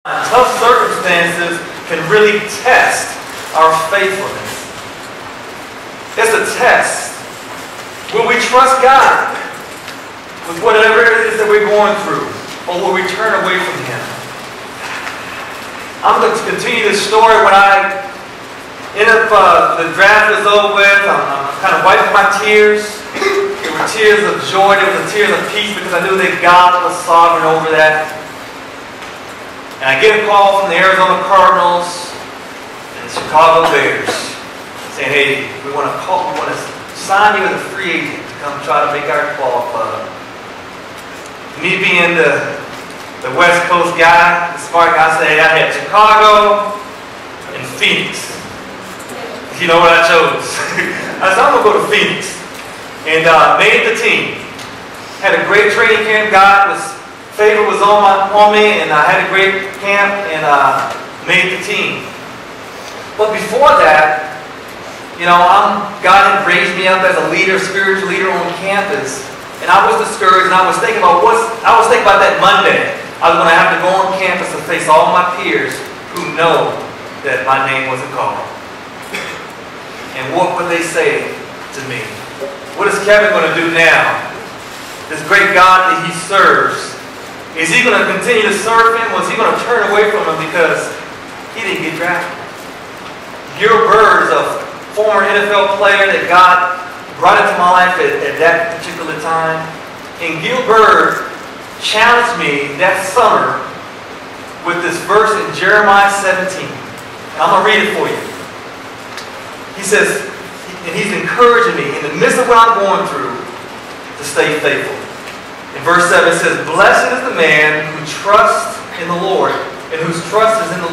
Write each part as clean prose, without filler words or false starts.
Tough circumstances can really test our faithfulness. It's a test. Will we trust God with whatever it is that we're going through, or will we turn away from Him? I'm going to continue this story. When I end up, the draft is over with, I'm kind of wiping my tears. There were tears of joy, there were tears of peace, because I knew that God was sovereign over that. And I get a call from the Arizona Cardinals and the Chicago Bears saying, "Hey, we want to sign you as a free agent to come try to make our ball club." Me being the West Coast guy, the smart guy, said, "Hey, I had Chicago and Phoenix." You know what I chose? I said, "I'm going to go to Phoenix." And made the team. Had a great training camp. Favor was on me, and I had a great camp, and made the team. But before that, God had raised me up as a leader, spiritual leader on campus, and I was discouraged, and I was thinking about that Monday. I was going to have to go on campus and face all my peers who know that my name wasn't called. And what would they say to me? What is Kevin going to do now? This great God that he serves, is he going to continue to serve him? Was he going to turn away from him because he didn't get drafted? Gil Byrd is a former NFL player that God brought into my life at that particular time. And Gil Byrd challenged me that summer with this verse in Jeremiah 17. I'm going to read it for you. He says, and he's encouraging me in the midst of what I'm going through to stay faithful. In verse 7 it says, "Blessed is the man who trusts in the Lord, and whose trust is in the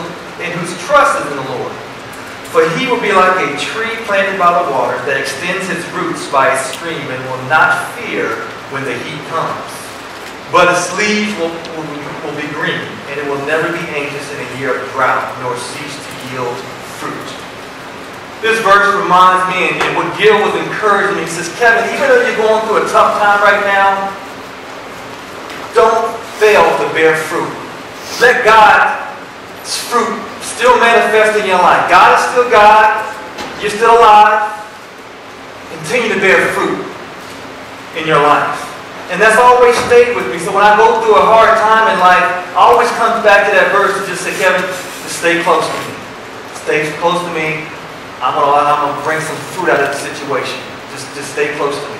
Lord. For he will be like a tree planted by the water that extends its roots by a stream and will not fear when the heat comes. But its leaves will be green, and it will never be anxious in a year of drought, nor cease to yield fruit." This verse reminds me, and what Gil was encouraging me, he says, "Kevin, even though you're going through a tough time right now, don't fail to bear fruit. Let God's fruit still manifest in your life. God is still God. You're still alive. Continue to bear fruit in your life." And that's always stayed with me. So when I go through a hard time in life, I always come back to that verse and just say, "Kevin, just stay close to me. Stay close to me. I'm going to bring some fruit out of the situation. Just stay close to me."